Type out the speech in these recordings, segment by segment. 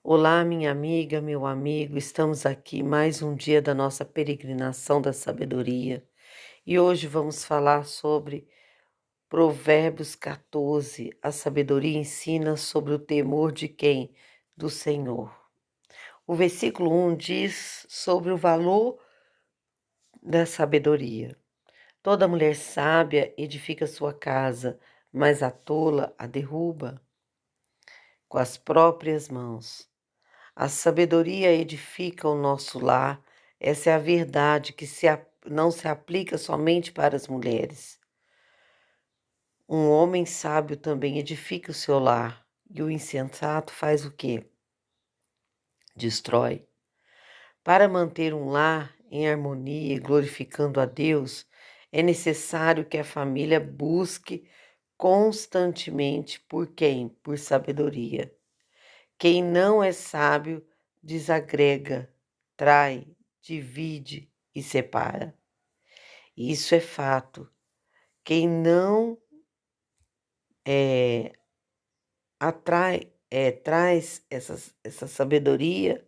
Olá, minha amiga, meu amigo, estamos aqui mais um dia da nossa peregrinação da sabedoria e hoje vamos falar sobre Provérbios 14. A sabedoria ensina sobre o temor de quem? Do Senhor. O versículo 1 diz sobre o valor da sabedoria. Toda mulher sábia edifica sua casa, mas a tola a derruba com as próprias mãos. A sabedoria edifica o nosso lar. Essa é a verdade que não se aplica somente para as mulheres. Um homem sábio também edifica o seu lar. E o insensato faz o quê? Destrói. Para manter um lar em harmonia e glorificando a Deus, é necessário que a família busque constantemente por quem? Por sabedoria. Quem não é sábio desagrega, trai, divide e separa. Isso é fato. Quem não traz essa sabedoria,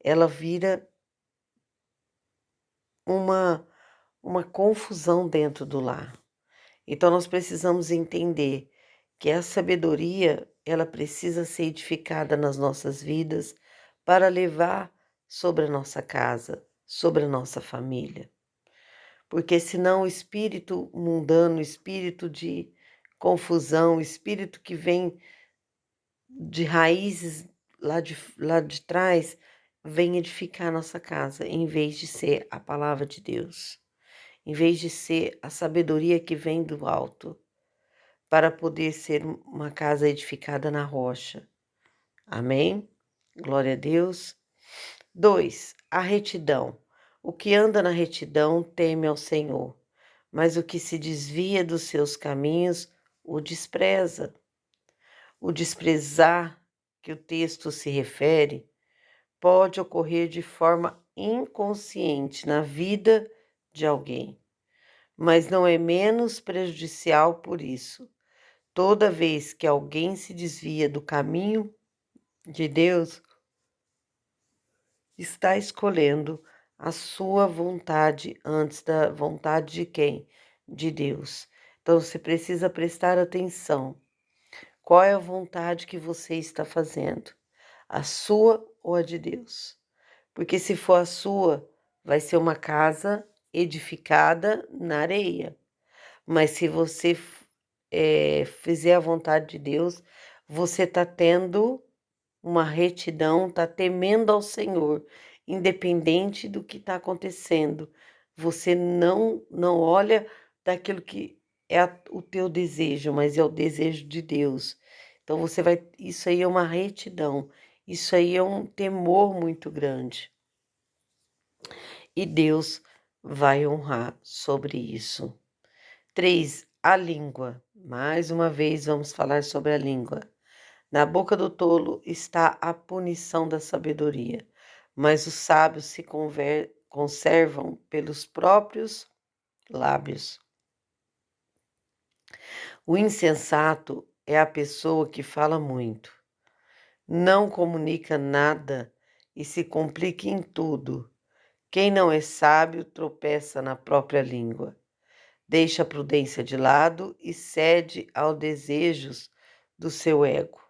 ela vira uma, uma confusão dentro do lar. Então nós precisamos entender que a sabedoria, ela precisa ser edificada nas nossas vidas para levar sobre a nossa casa, sobre a nossa família. Porque senão o espírito mundano, o espírito de confusão, o espírito que vem de raízes lá de trás, vem edificar a nossa casa, em vez de ser a palavra de Deus, em vez de ser a sabedoria que vem do alto, para poder ser uma casa edificada na rocha. Amém? Glória a Deus. 2. A retidão. O que anda na retidão teme ao Senhor, mas o que se desvia dos seus caminhos o despreza. O desprezar que o texto se refere pode ocorrer de forma inconsciente na vida de alguém, mas não é menos prejudicial por isso. Toda vez que alguém se desvia do caminho de Deus, está escolhendo a sua vontade antes da vontade de quem? De Deus. Então você precisa prestar atenção. Qual é a vontade que você está fazendo? A sua ou a de Deus? Porque se for a sua, vai ser uma casa edificada na areia. Mas se você fizer a vontade de Deus, você está tendo uma retidão, está temendo ao Senhor, independente do que está acontecendo. Você não olha daquilo que é o teu desejo, mas é o desejo de Deus. Então isso aí é uma retidão, isso aí é um temor muito grande. E Deus vai honrar sobre isso. 3. A língua. Mais uma vez vamos falar sobre a língua. Na boca do tolo está a punição da sabedoria, mas os sábios se conservam pelos próprios lábios. O insensato é a pessoa que fala muito, não comunica nada e se complica em tudo. Quem não é sábio tropeça na própria língua, deixa a prudência de lado e cede aos desejos do seu ego.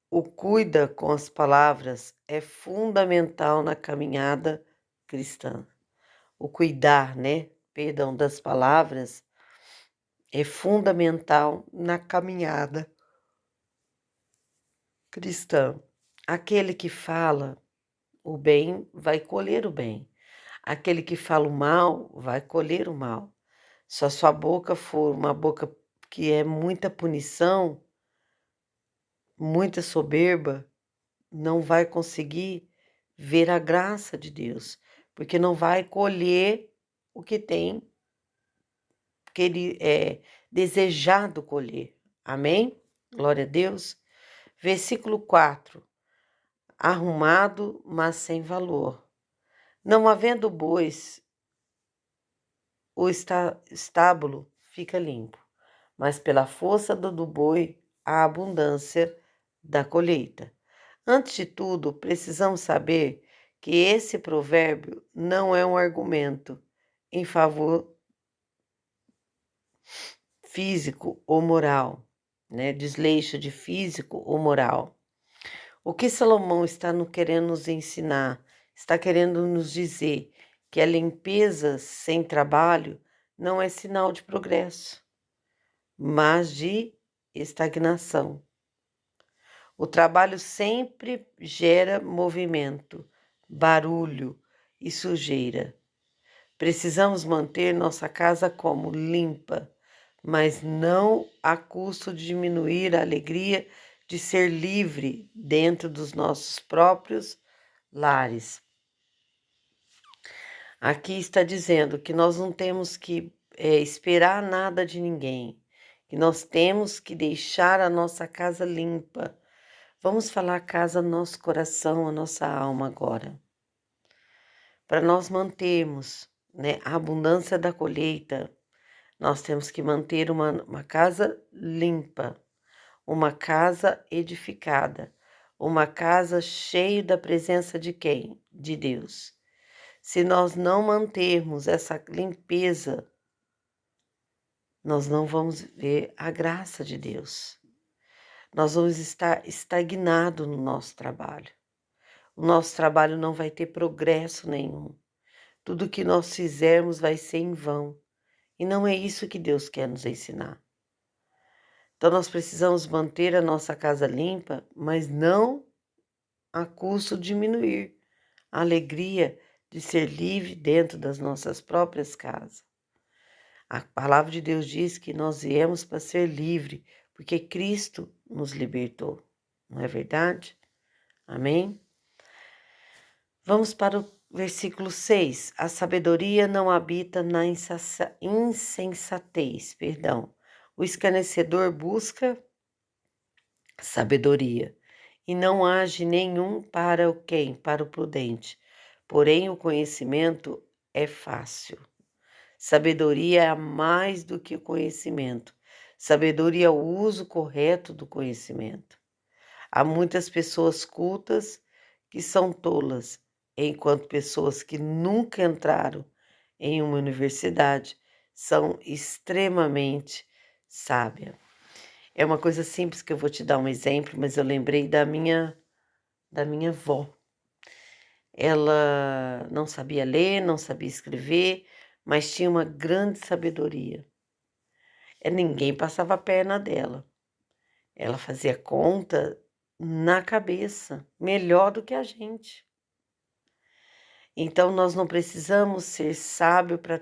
O cuida com as palavras é fundamental na caminhada cristã. O cuidar, perdão, das palavras é fundamental na caminhada cristã. Aquele que fala o bem vai colher o bem. Aquele que fala o mal vai colher o mal. Se a sua boca for uma boca que é muita punição, muita soberba, não vai conseguir ver a graça de Deus, porque não vai colher o que tem, que ele é desejado colher. Amém? Glória a Deus. Versículo 4. Arrumado, mas sem valor. Não havendo bois, o estábulo fica limpo, mas pela força do boi, a abundância da colheita. Antes de tudo, precisamos saber que esse provérbio não é um argumento em favor físico ou moral, né? Desleixo de físico ou moral. O que Salomão está querendo nos ensinar? Está querendo nos dizer que a limpeza sem trabalho não é sinal de progresso, mas de estagnação. O trabalho sempre gera movimento, barulho e sujeira. Precisamos manter nossa casa como limpa, mas não a custo de diminuir a alegria de ser livre dentro dos nossos próprios lares. Aqui está dizendo que nós não temos que esperar nada de ninguém, que nós temos que deixar a nossa casa limpa. Vamos falar a casa no nosso coração, a nossa alma agora. Para nós mantermos, né, a abundância da colheita, nós temos que manter uma casa limpa, uma casa edificada, uma casa cheia da presença de quem? De Deus. Se nós não mantermos essa limpeza, nós não vamos ver a graça de Deus. Nós vamos estar estagnados no nosso trabalho. O nosso trabalho não vai ter progresso nenhum. Tudo que nós fizermos vai ser em vão. E não é isso que Deus quer nos ensinar. Então nós precisamos manter a nossa casa limpa, mas não a custo de diminuir a alegria de ser livre dentro das nossas próprias casas. A palavra de Deus diz que nós viemos para ser livre, porque Cristo nos libertou. Não é verdade? Amém? Vamos para o versículo 6. A sabedoria não habita na insensatez, O escarnecedor busca sabedoria e não age nenhum para o quem? Para o prudente. Porém, o conhecimento é fácil. Sabedoria é mais do que o conhecimento. Sabedoria é o uso correto do conhecimento. Há muitas pessoas cultas que são tolas, enquanto pessoas que nunca entraram em uma universidade são extremamente sábias. É uma coisa simples que eu vou te dar um exemplo, mas eu lembrei da minha avó. Ela não sabia ler, não sabia escrever, mas tinha uma grande sabedoria. Ninguém passava a perna dela. Ela fazia conta na cabeça, melhor do que a gente. Então, nós não precisamos ser sábio para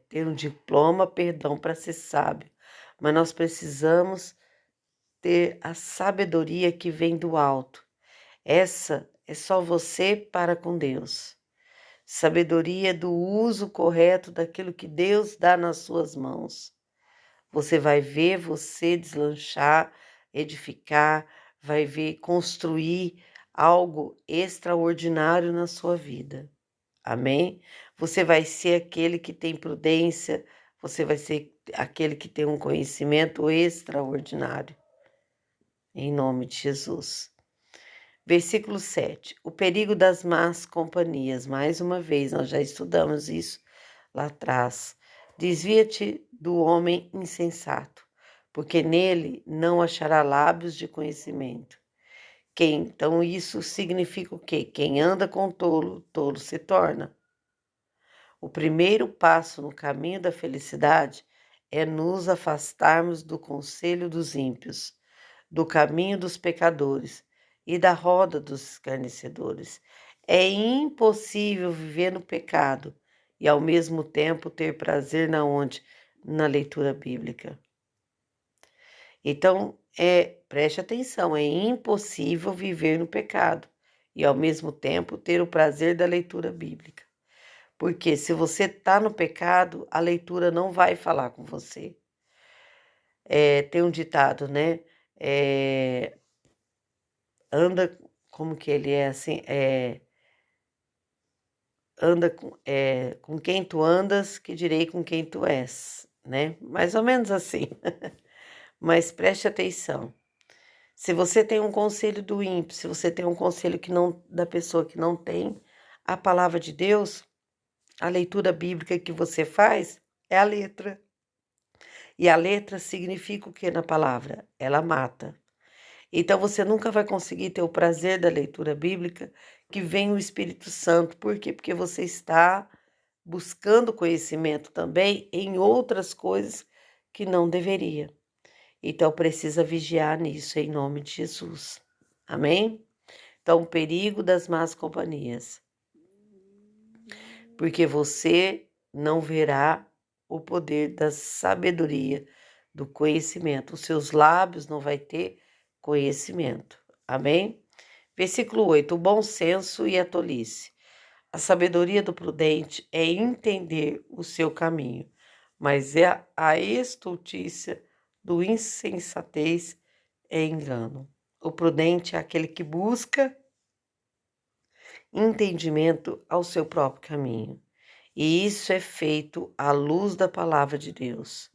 ter um diploma, para ser sábio, mas nós precisamos ter a sabedoria que vem do alto. Essa é só você para com Deus. Sabedoria do uso correto daquilo que Deus dá nas suas mãos. Você vai ver você deslanchar, edificar, vai ver construir algo extraordinário na sua vida. Amém? Você vai ser aquele que tem prudência, você vai ser aquele que tem um conhecimento extraordinário. Em nome de Jesus. Versículo 7. O perigo das más companhias. Mais uma vez, nós já estudamos isso lá atrás. Desvia-te do homem insensato, porque nele não achará lábios de conhecimento. Então, isso significa o quê? Quem anda com tolo, tolo se torna. O primeiro passo no caminho da felicidade é nos afastarmos do conselho dos ímpios, do caminho dos pecadores e da roda dos escarnecedores. É impossível viver no pecado e ao mesmo tempo ter prazer na leitura bíblica. Então, preste atenção, é impossível viver no pecado e ao mesmo tempo ter o prazer da leitura bíblica. Porque se você está no pecado, a leitura não vai falar com você. Tem um ditado, né? Anda, como que ele é assim? Anda com quem tu andas, que direi com quem tu és, né? Mais ou menos assim. Mas preste atenção. Se você tem um conselho do ímpio, se você tem um conselho que não da pessoa que não tem a palavra de Deus, a leitura bíblica que você faz é a letra. E a letra significa o que na palavra? Ela mata. Então você nunca vai conseguir ter o prazer da leitura bíblica que vem o Espírito Santo. Por quê? Porque você está buscando conhecimento também em outras coisas que não deveria. Então precisa vigiar nisso em nome de Jesus. Amém? Então, o perigo das más companhias. Porque você não verá o poder da sabedoria, do conhecimento. Os seus lábios não vai ter conhecimento. Amém? Versículo 8. O bom senso e a tolice. A sabedoria do prudente é entender o seu caminho, mas é a estultícia do insensatez é engano. O prudente é aquele que busca entendimento ao seu próprio caminho. E isso é feito à luz da palavra de Deus,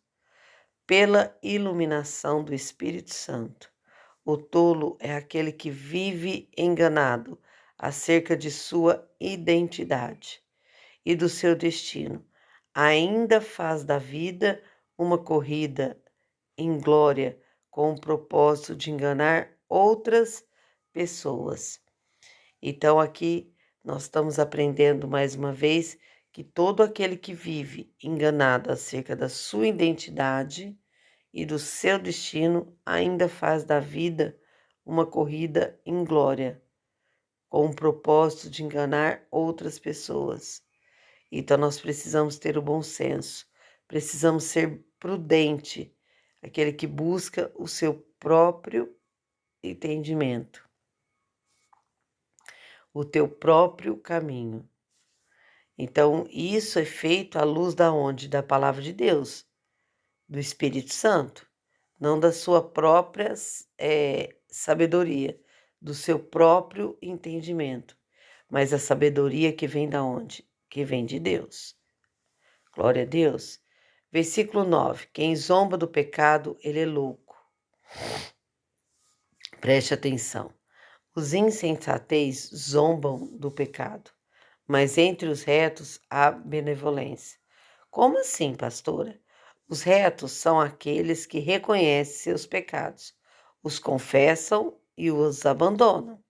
pela iluminação do Espírito Santo. O tolo é aquele que vive enganado acerca de sua identidade e do seu destino. Ainda faz da vida uma corrida em glória com o propósito de enganar outras pessoas. Então, aqui nós estamos aprendendo mais uma vez que todo aquele que vive enganado acerca da sua identidade e do seu destino ainda faz da vida uma corrida em glória, com o propósito de enganar outras pessoas. Então, nós precisamos ter o bom senso, precisamos ser prudente, aquele que busca o seu próprio entendimento, o teu próprio caminho. Então, isso é feito à luz da onde? Da palavra de Deus, do Espírito Santo, não da sua própria sabedoria, do seu próprio entendimento, mas a sabedoria que vem da onde? Que vem de Deus. Glória a Deus. Versículo 9. Quem zomba do pecado, ele é louco. Preste atenção. Os insensatez zombam do pecado, mas entre os retos há benevolência. Como assim, pastora? Os retos são aqueles que reconhecem seus pecados, os confessam e os abandonam.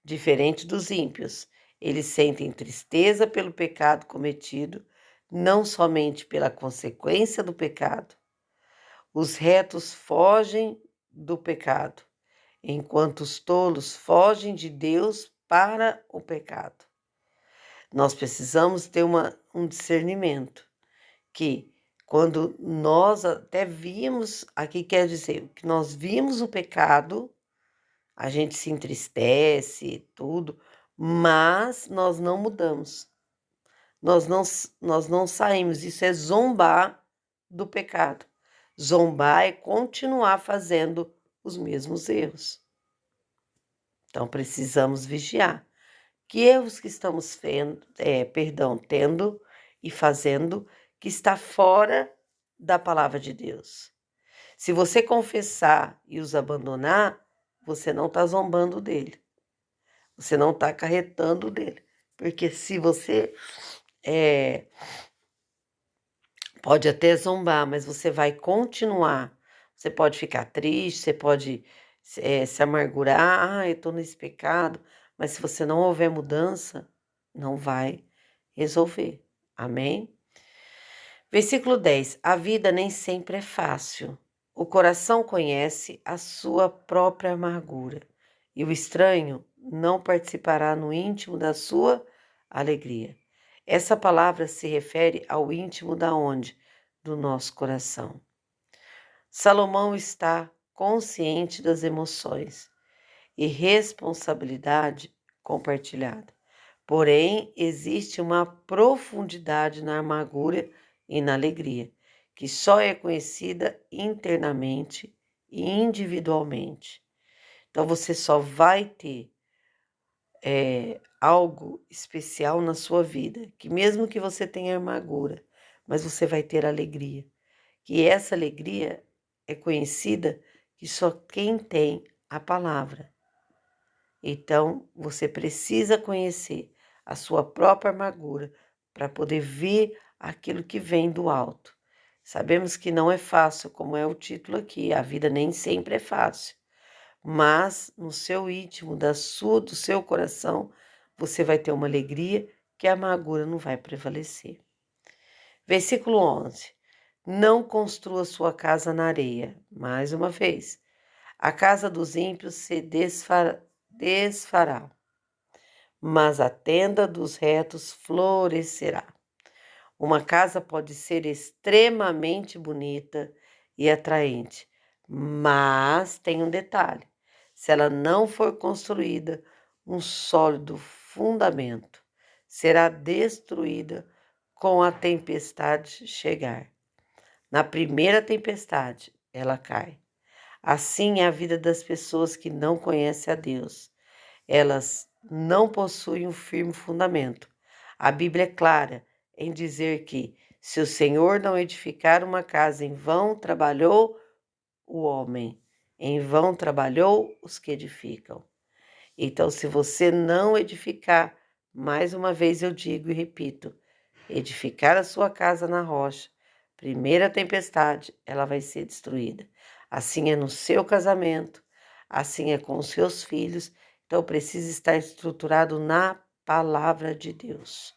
Diferente dos ímpios, eles sentem tristeza pelo pecado cometido, não somente pela consequência do pecado. Os retos fogem do pecado, enquanto os tolos fogem de Deus para o pecado. Nós precisamos ter um discernimento, que quando nós até vimos, aqui quer dizer, que nós vimos o pecado, a gente se entristece, tudo, mas nós não mudamos. Nós não saímos, isso é zombar do pecado. Zombar é continuar fazendo os mesmos erros. Então, precisamos vigiar. Que erros que estamos tendo e fazendo que está fora da palavra de Deus. Se você confessar e os abandonar, você não está zombando dele. Você não está acarretando dele. Porque se você pode até zombar, mas você vai continuar. Você pode ficar triste, você pode se amargurar. Eu estou nesse pecado. Mas se você não houver mudança, não vai resolver. Amém? Versículo 10. A vida nem sempre é fácil. O coração conhece a sua própria amargura. E o estranho não participará no íntimo da sua alegria. Essa palavra se refere ao íntimo da onde? Do nosso coração. Salomão está consciente das emoções e responsabilidade compartilhada. Porém, existe uma profundidade na amargura e na alegria, que só é conhecida internamente e individualmente. Então, você só vai ter algo especial na sua vida, que mesmo que você tenha amargura, mas você vai ter alegria. Que essa alegria é conhecida que só quem tem a palavra. Então, você precisa conhecer a sua própria amargura para poder ver aquilo que vem do alto. Sabemos que não é fácil, como é o título aqui, a vida nem sempre é fácil. Mas no seu íntimo, do seu coração, você vai ter uma alegria que a amargura não vai prevalecer. Versículo 11. Não construa sua casa na areia. Mais uma vez. A casa dos ímpios se desfará, mas a tenda dos retos florescerá. Uma casa pode ser extremamente bonita e atraente, mas tem um detalhe: se ela não for construída um sólido fundamento, será destruída com a tempestade chegar. Na primeira tempestade, ela cai. Assim é a vida das pessoas que não conhecem a Deus. Elas não possuem um firme fundamento. A Bíblia é clara em dizer que, se o Senhor não edificar uma casa, em vão trabalhou o homem, em vão trabalhou os que edificam. Então, se você não edificar, mais uma vez eu digo e repito, edificar a sua casa na rocha, primeira tempestade, ela vai ser destruída. Assim é no seu casamento, assim é com os seus filhos. Então, precisa estar estruturado na palavra de Deus.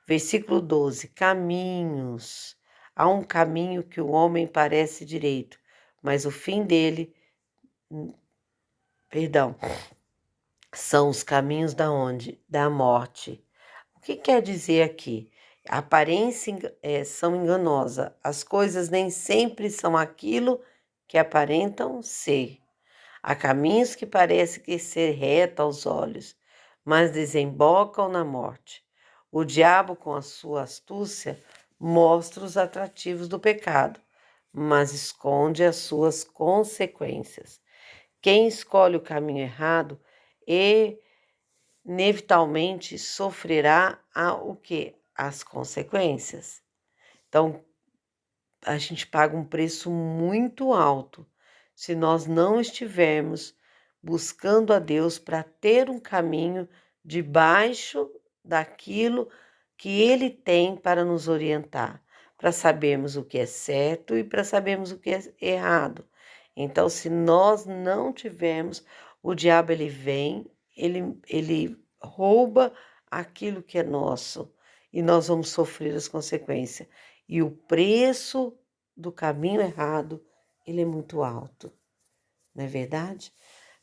Versículo 12: caminhos. Há um caminho que o homem parece direito, mas o fim dele, são os caminhos da onde? Da morte. O que quer dizer aqui? A aparência são enganosa. As coisas nem sempre são aquilo que aparentam ser. Há caminhos que parecem que ser reto aos olhos, mas desembocam na morte. O diabo, com a sua astúcia, mostra os atrativos do pecado, mas esconde as suas consequências. Quem escolhe o caminho errado inevitavelmente sofrerá o quê? As consequências. Então, a gente paga um preço muito alto se nós não estivermos buscando a Deus para ter um caminho debaixo daquilo que Ele tem para nos orientar, para sabermos o que é certo e para sabermos o que é errado. Então, se nós não tivermos, o diabo ele vem, ele rouba aquilo que é nosso e nós vamos sofrer as consequências. E o preço do caminho errado, ele é muito alto, não é verdade?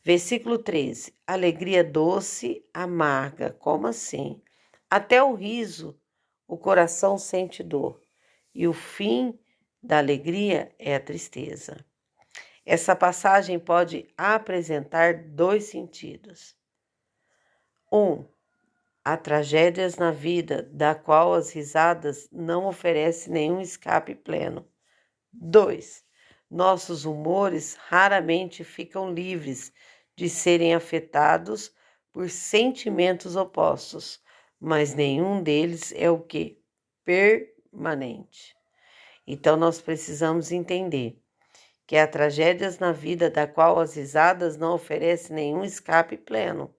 Versículo 13. Alegria doce, amarga. Como assim? Até o riso, o coração sente dor. E o fim da alegria é a tristeza. Essa passagem pode apresentar dois sentidos. Há tragédias na vida da qual as risadas não oferecem nenhum escape pleno. 2. Nossos humores raramente ficam livres de serem afetados por sentimentos opostos, mas nenhum deles é o que? Permanente. Então nós precisamos entender que há tragédias na vida da qual as risadas não oferecem nenhum escape pleno.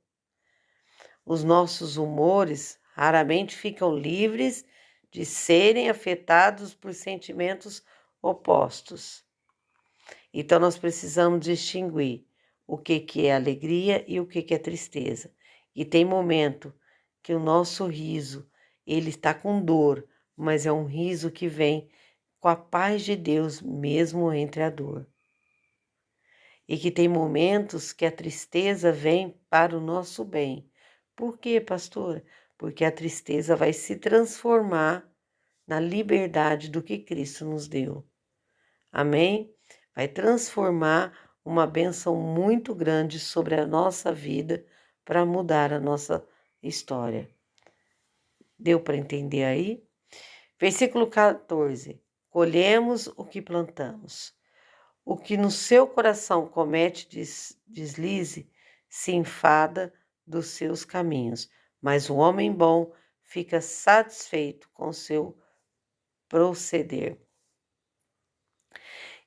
Os nossos humores raramente ficam livres de serem afetados por sentimentos opostos. Então, nós precisamos distinguir o que é alegria e o que é tristeza. E tem momento que o nosso riso, ele está com dor, mas é um riso que vem com a paz de Deus, mesmo entre a dor. E que tem momentos que a tristeza vem para o nosso bem. Por quê, pastora? Porque a tristeza vai se transformar na liberdade do que Cristo nos deu. Amém? Vai transformar uma bênção muito grande sobre a nossa vida para mudar a nossa história. Deu para entender aí? Versículo 14. Colhemos o que plantamos. O que no seu coração comete deslize, se enfada dos seus caminhos, mas o homem bom fica satisfeito com seu proceder.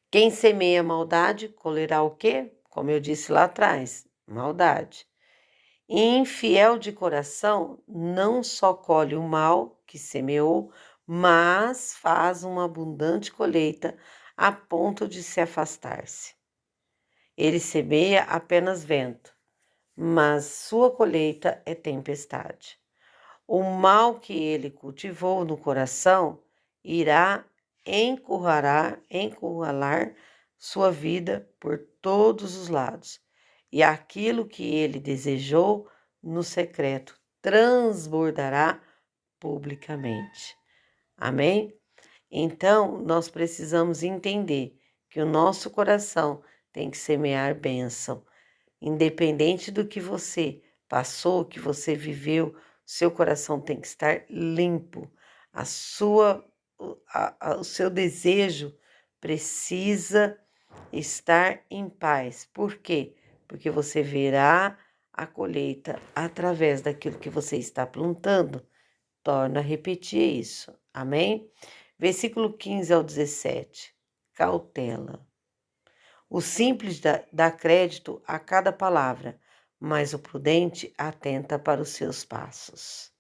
Quem semeia maldade, colherá o quê? como eu disse lá atrás, maldade. E infiel de coração não só colhe o mal que semeou, mas faz uma abundante colheita a ponto de se afastar-se. Ele semeia apenas vento, mas sua colheita é tempestade. O mal que ele cultivou no coração irá encurralar sua vida por todos os lados, e aquilo que ele desejou no secreto transbordará publicamente. Amém? Então, nós precisamos entender que o nosso coração tem que semear bênção. Independente do que você passou, que você viveu, seu coração tem que estar limpo. O seu desejo precisa estar em paz. Por quê? Porque você verá a colheita através daquilo que você está plantando. Torna a repetir isso. Amém? Versículo 15 ao 17. Cautela. O simples dá crédito a cada palavra, mas o prudente atenta para os seus passos.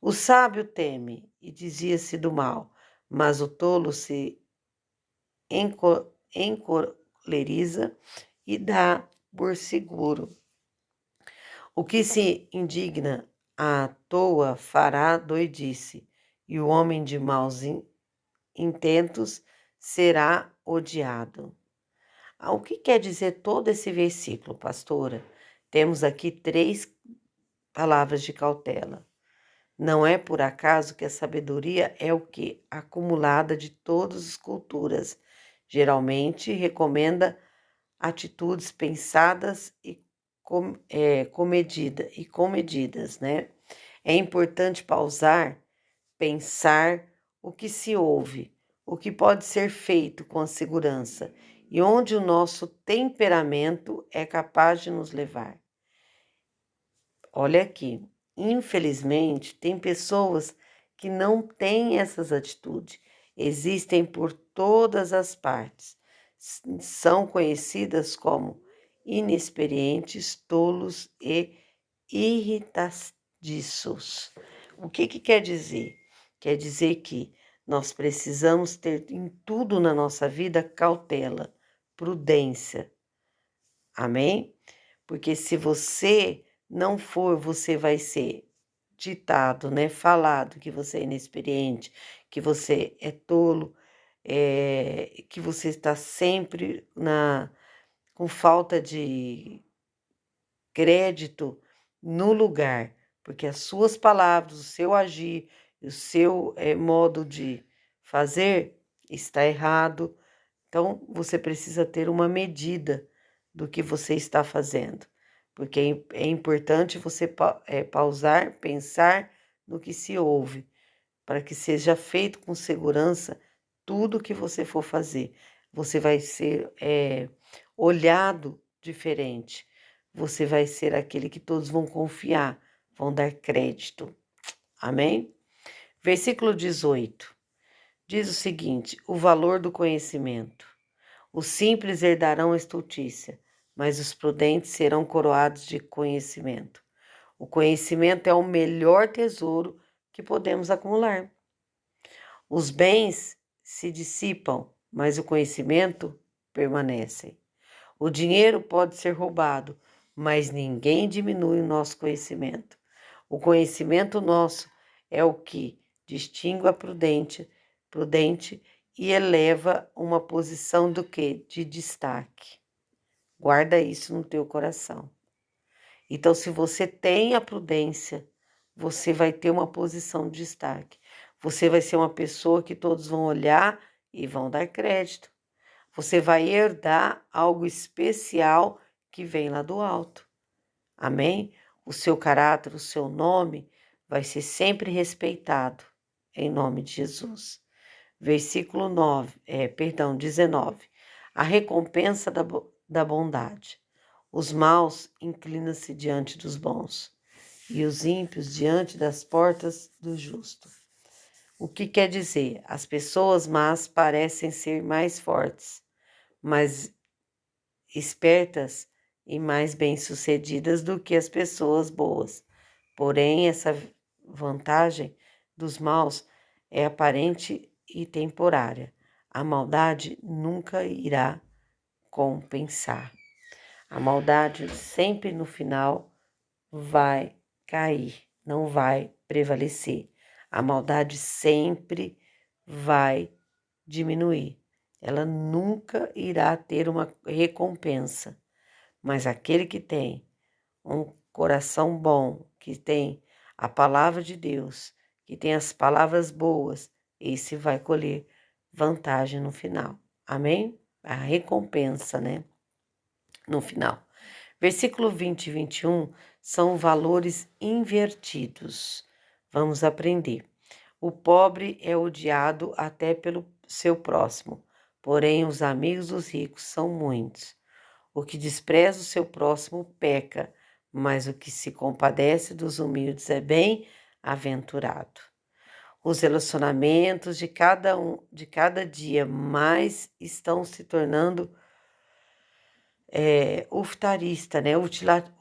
O sábio teme e desvia-se do mal, mas o tolo se encoleriza e dá por seguro. O que se indigna à toa fará doidice, e o homem de maus intentos será odiado. O que quer dizer todo esse versículo, pastora? Temos aqui 3 palavras de cautela. Não é por acaso que a sabedoria é o que? Acumulada de todas as culturas. Geralmente recomenda atitudes pensadas e comedidas, né? É importante pausar, pensar o que se ouve, o que pode ser feito com segurança e onde o nosso temperamento é capaz de nos levar. Olha aqui, infelizmente, tem pessoas que não têm essas atitudes, existem por todas as partes, são conhecidas como inexperientes, tolos e irritadiços. O que quer dizer? Quer dizer que nós precisamos ter em tudo na nossa vida cautela, prudência. Amém? Porque se você não for, você vai ser ditado, né? Falado que você é inexperiente, que você é tolo, que você está sempre com falta de crédito no lugar, porque as suas palavras, o seu agir, o seu modo de fazer está errado. Então, você precisa ter uma medida do que você está fazendo, porque é importante você pausar, pensar no que se ouve, para que seja feito com segurança tudo o que você for fazer. Você vai ser olhado diferente, você vai ser aquele que todos vão confiar, vão dar crédito. Amém? Versículo 18 diz o seguinte: o valor do conhecimento. Os simples herdarão a estultícia, mas os prudentes serão coroados de conhecimento. O conhecimento é o melhor tesouro que podemos acumular. Os bens se dissipam, mas o conhecimento permanece. O dinheiro pode ser roubado, mas ninguém diminui o nosso conhecimento. O conhecimento nosso é o que distingue a prudente e eleva uma posição do quê? De destaque. Guarda isso no teu coração. Então, se você tem a prudência, você vai ter uma posição de destaque. Você vai ser uma pessoa que todos vão olhar e vão dar crédito. Você vai herdar algo especial que vem lá do alto. Amém? O seu caráter, o seu nome vai ser sempre respeitado, em nome de Jesus. Versículo 19. A recompensa da bondade. Os maus inclinam-se diante dos bons, e os ímpios diante das portas do justo. O que quer dizer? As pessoas más parecem ser mais fortes, mas espertas e mais bem-sucedidas do que as pessoas boas. Porém, essa vantagem dos maus é aparente e temporária. A maldade nunca irá compensar. A maldade sempre no final vai cair, não vai prevalecer. A maldade sempre vai diminuir. Ela nunca irá ter uma recompensa. Mas aquele que tem um coração bom, que tem a palavra de Deus, que tem as palavras boas, esse vai colher vantagem no final. Amém? A recompensa, né? No final. Versículo 20 e 21 são valores invertidos. Vamos aprender. O pobre é odiado até pelo seu próximo, porém os amigos dos ricos são muitos. O que despreza o seu próximo peca, mas o que se compadece dos humildes é bem-aventurado. Os relacionamentos de cada dia mais estão se tornando utilitarista, né?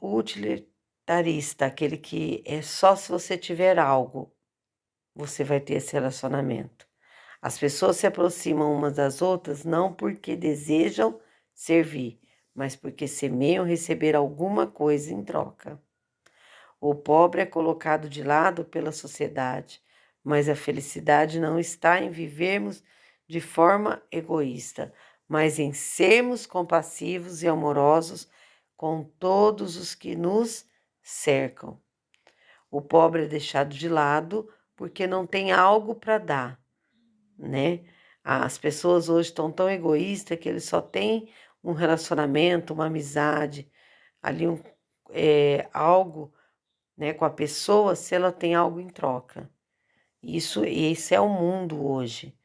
Utilitarista, aquele que é só se você tiver algo, você vai ter esse relacionamento. As pessoas se aproximam umas das outras não porque desejam servir, mas porque semeiam receber alguma coisa em troca. O pobre é colocado de lado pela sociedade, mas a felicidade não está em vivermos de forma egoísta, mas em sermos compassivos e amorosos com todos os que nos cercam. O pobre é deixado de lado porque não tem algo para dar, né? As pessoas hoje estão tão egoístas que eles só têm um relacionamento, uma amizade, ali algo, né, com a pessoa se ela tem algo em troca. Esse é o mundo hoje.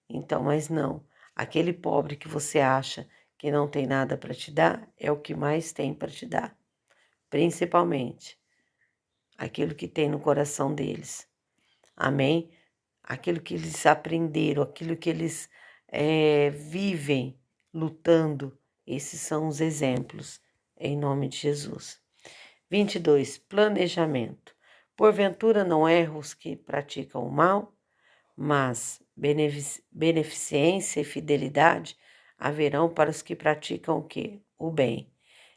Então, mas não. Aquele pobre que você acha que não tem nada para te dar é o que mais tem para te dar. Principalmente aquilo que tem no coração deles. Amém? Aquilo que eles aprenderam, aquilo que eles vivem lutando. Esses são os exemplos, em nome de Jesus. 22. Planejamento. Porventura não erram os que praticam o mal, mas beneficência e fidelidade haverão para os que praticam o quê? O bem.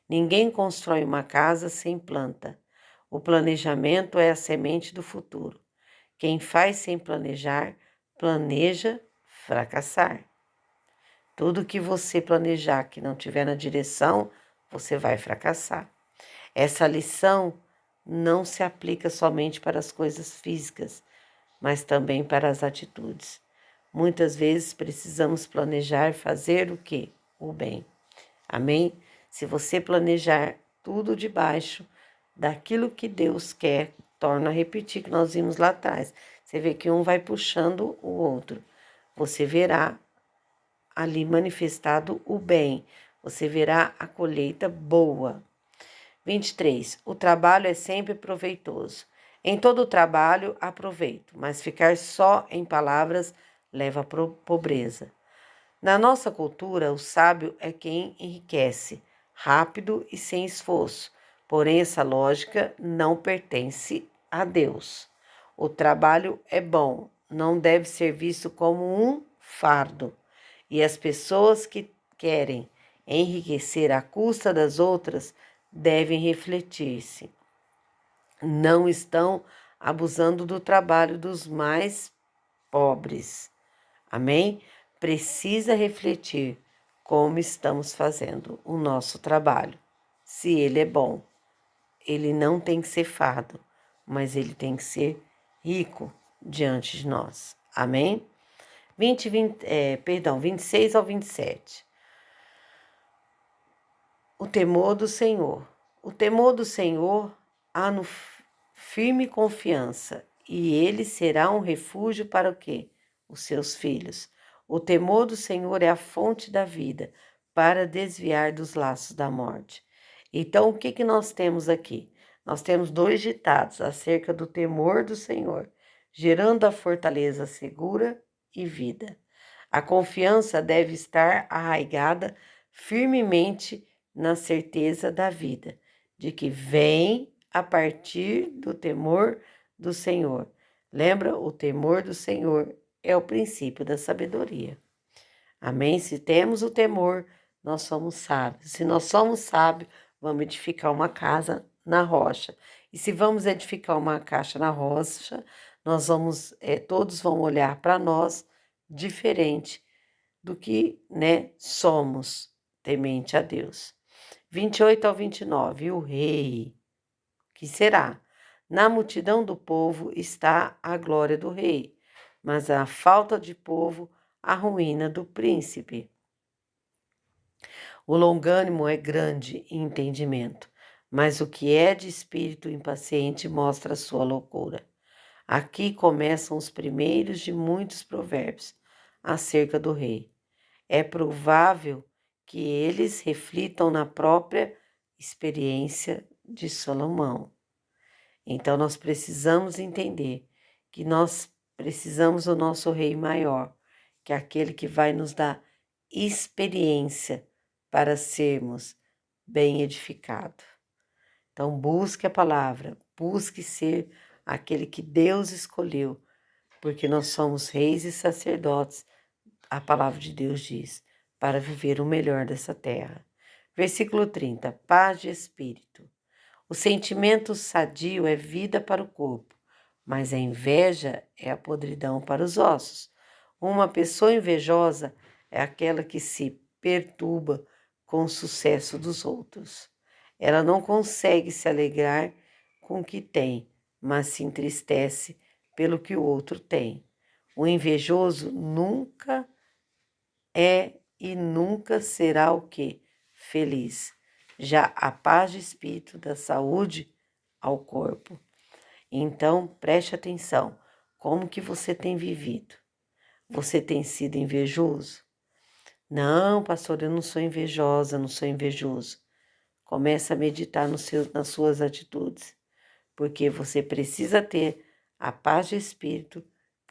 Ninguém constrói uma casa sem planta. O planejamento é a semente do futuro. Quem faz sem planejar, planeja fracassar. Tudo que você planejar que não tiver na direção, você vai fracassar. Essa lição não se aplica somente para as coisas físicas, mas também para as atitudes. Muitas vezes precisamos planejar fazer o quê? O bem. Amém? Se você planejar tudo debaixo daquilo que Deus quer, torna a repetir que nós vimos lá atrás. Você vê que um vai puxando o outro. Você verá ali manifestado o bem. Você verá a colheita boa. 23. O trabalho é sempre proveitoso. Em todo o trabalho há proveito, mas ficar só em palavras leva à pobreza. Na nossa cultura, o sábio é quem enriquece, rápido e sem esforço. Porém, essa lógica não pertence a Deus. O trabalho é bom, não deve ser visto como um fardo. E as pessoas que querem enriquecer à custa das outras devem refletir-se. Não estão abusando do trabalho dos mais pobres. Amém? Precisa refletir como estamos fazendo o nosso trabalho. Se ele é bom, ele não tem que ser fardo, mas ele tem que ser rico diante de nós. Amém? 26 ao 27. O temor do Senhor. O temor do Senhor há no firme confiança, e ele será um refúgio para o quê? Os seus filhos. O temor do Senhor é a fonte da vida, para desviar dos laços da morte. Então, o que nós temos aqui? Nós temos 2 ditados acerca do temor do Senhor, gerando a fortaleza segura e vida. A confiança deve estar arraigada firmemente na certeza da vida, de que vem a partir do temor do Senhor. Lembra? O temor do Senhor é o princípio da sabedoria. Amém? Se temos o temor, nós somos sábios. Se nós somos sábios, vamos edificar uma casa na rocha. E se vamos edificar uma caixa na rocha, nós vamos, todos vão olhar para nós diferente do que, somos, temente a Deus. 28 ao 29, o rei, que será? Na multidão do povo está a glória do rei, mas a falta de povo, a ruína do príncipe. O longânimo é grande em entendimento, mas o que é de espírito impaciente mostra a sua loucura. Aqui começam os primeiros de muitos provérbios acerca do rei. É provável que eles reflitam na própria experiência de Salomão. Então, nós precisamos entender que nós precisamos do nosso rei maior, que é aquele que vai nos dar experiência para sermos bem edificados. Então, busque a palavra, busque ser aquele que Deus escolheu, porque nós somos reis e sacerdotes, a palavra de Deus diz, para viver o melhor dessa terra. Versículo 30, paz de espírito. O sentimento sadio é vida para o corpo, mas a inveja é a podridão para os ossos. Uma pessoa invejosa é aquela que se perturba com o sucesso dos outros. Ela não consegue se alegrar com o que tem, mas se entristece pelo que o outro tem. O invejoso nunca é e nunca será o quê? Feliz. Já a paz de espírito dá saúde ao corpo. Então, preste atenção, como que você tem vivido? Você tem sido invejoso? Não, pastor, eu não sou invejosa, não sou invejoso. Comece a meditar nas suas atitudes, porque você precisa ter a paz de espírito,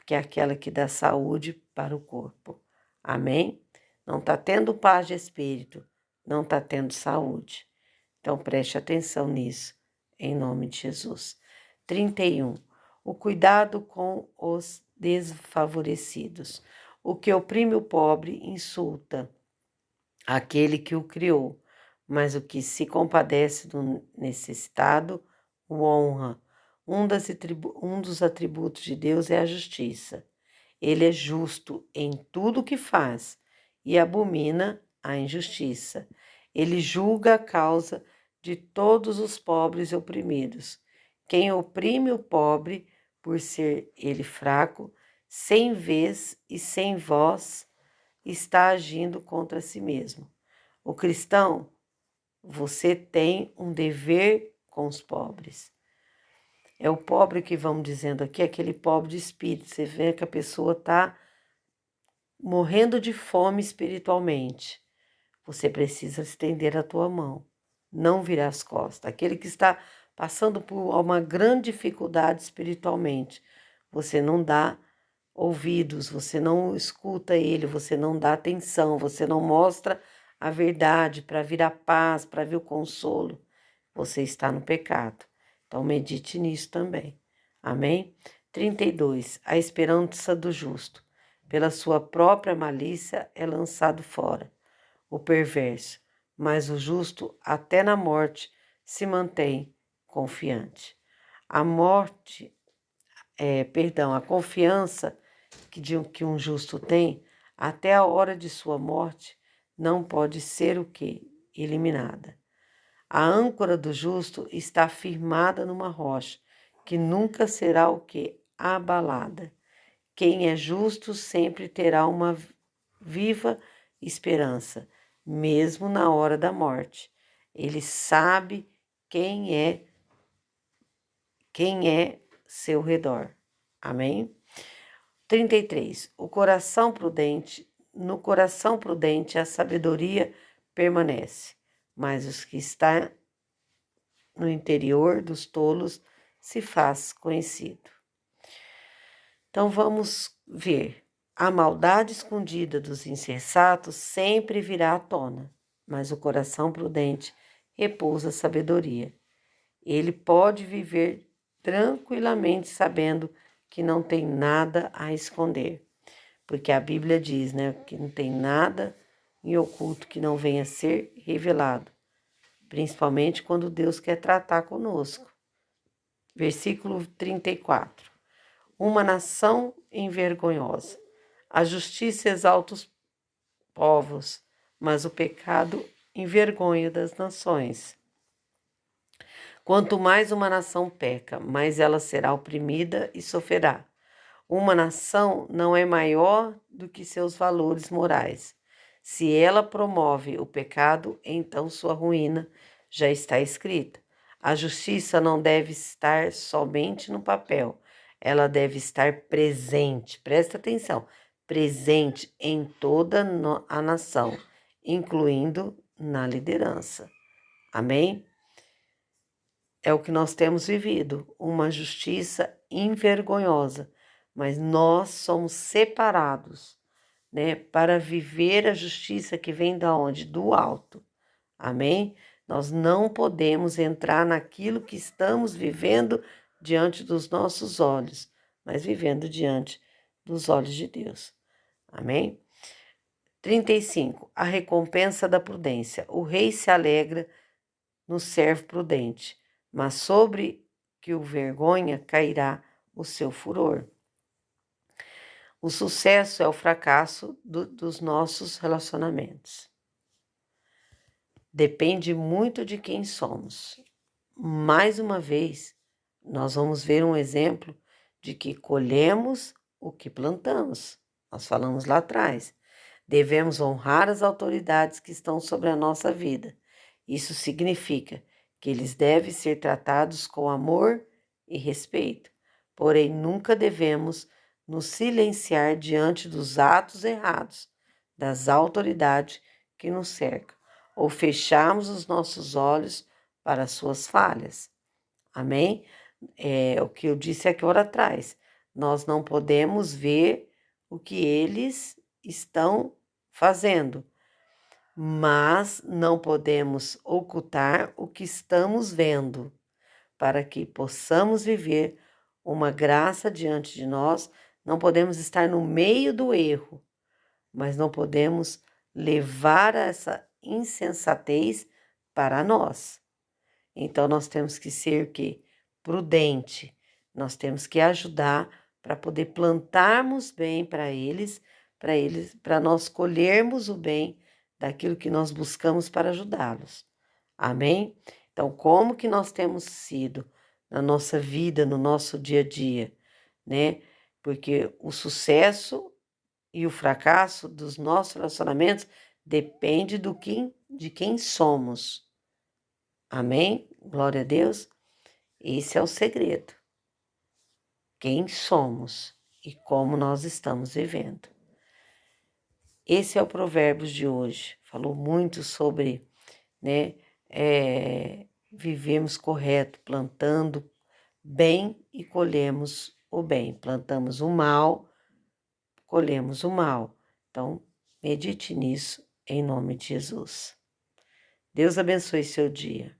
que é aquela que dá saúde para o corpo. Amém? Não está tendo paz de espírito, não está tendo saúde. Então, preste atenção nisso, em nome de Jesus. 31. O cuidado com os desfavorecidos. O que oprime o pobre insulta aquele que o criou, mas o que se compadece do necessitado o honra. Um dos atributos de Deus é a justiça. Ele é justo em tudo o que faz e abomina a injustiça. Ele julga a causa de todos os pobres e oprimidos. Quem oprime o pobre, por ser ele fraco, sem vez e sem voz, está agindo contra si mesmo. O cristão, você tem um dever com os pobres. É o pobre que vamos dizendo aqui, aquele pobre de espírito. Você vê que a pessoa está morrendo de fome espiritualmente. Você precisa estender a tua mão, não virar as costas. Aquele que está passando por uma grande dificuldade espiritualmente, você não dá ouvidos, você não escuta ele, você não dá atenção, você não mostra a verdade para vir a paz, para vir o consolo. Você está no pecado. Então medite nisso também. Amém? 32. A esperança do justo. Pela sua própria malícia é lançado fora o perverso, mas o justo até na morte se mantém confiante. A confiança que um justo tem até a hora de sua morte não pode ser o quê? Eliminada. A âncora do justo está firmada numa rocha, que nunca será o quê? Abalada. Quem é justo sempre terá uma viva esperança, mesmo na hora da morte. Ele sabe quem é seu redor. Amém? 33. No coração prudente a sabedoria permanece, mas os que está no interior dos tolos se faz conhecido. Então vamos ver. A maldade escondida dos insensatos sempre virá à tona, mas o coração prudente repousa a sabedoria. Ele pode viver tranquilamente sabendo que não tem nada a esconder, porque a Bíblia diz, né, que não tem nada em oculto que não venha a ser revelado, principalmente quando Deus quer tratar conosco. Versículo 34. Uma nação envergonhosa. A justiça exalta os povos, mas o pecado envergonha das nações. Quanto mais uma nação peca, mais ela será oprimida e sofrerá. Uma nação não é maior do que seus valores morais. Se ela promove o pecado, então sua ruína já está escrita. A justiça não deve estar somente no papel, ela deve estar presente, presta atenção, presente em toda a nação, incluindo na liderança. Amém? É o que nós temos vivido, uma justiça envergonhosa, mas nós somos separados, né, para viver a justiça que vem da onde? Do alto. Amém? Nós não podemos entrar naquilo que estamos vivendo diante dos nossos olhos, mas vivendo diante dos olhos de Deus. Amém? 35. A recompensa da prudência. O rei se alegra no servo prudente, mas sobre que o vergonha cairá o seu furor. O sucesso é o fracasso dos nossos relacionamentos. Depende muito de quem somos. Mais uma vez, nós vamos ver um exemplo de que colhemos o que plantamos. Nós falamos lá atrás. Devemos honrar as autoridades que estão sobre a nossa vida. Isso significa que eles devem ser tratados com amor e respeito. Porém, nunca devemos nos silenciar diante dos atos errados das autoridades que nos cercam, ou fecharmos os nossos olhos para as suas falhas. Amém? É o que eu disse aqui hora atrás. Nós não podemos ver o que eles estão fazendo, mas não podemos ocultar o que estamos vendo, para que possamos viver uma graça diante de nós. Não podemos estar no meio do erro, mas não podemos levar essa insensatez para nós. Então, nós temos que ser o quê? Prudente. Nós temos que ajudar para poder plantarmos bem para eles, para nós colhermos o bem daquilo que nós buscamos para ajudá-los. Amém? Então, como que nós temos sido na nossa vida, no nosso dia a dia, né? Porque o sucesso e o fracasso dos nossos relacionamentos depende de quem somos. Amém? Glória a Deus. Esse é o segredo. Quem somos e como nós estamos vivendo. Esse é o Provérbios de hoje. Falou muito sobre, né, vivemos correto, plantando bem e colhemos o bem. Plantamos o mal, colhemos o mal. Então, medite nisso em nome de Jesus. Deus abençoe seu dia.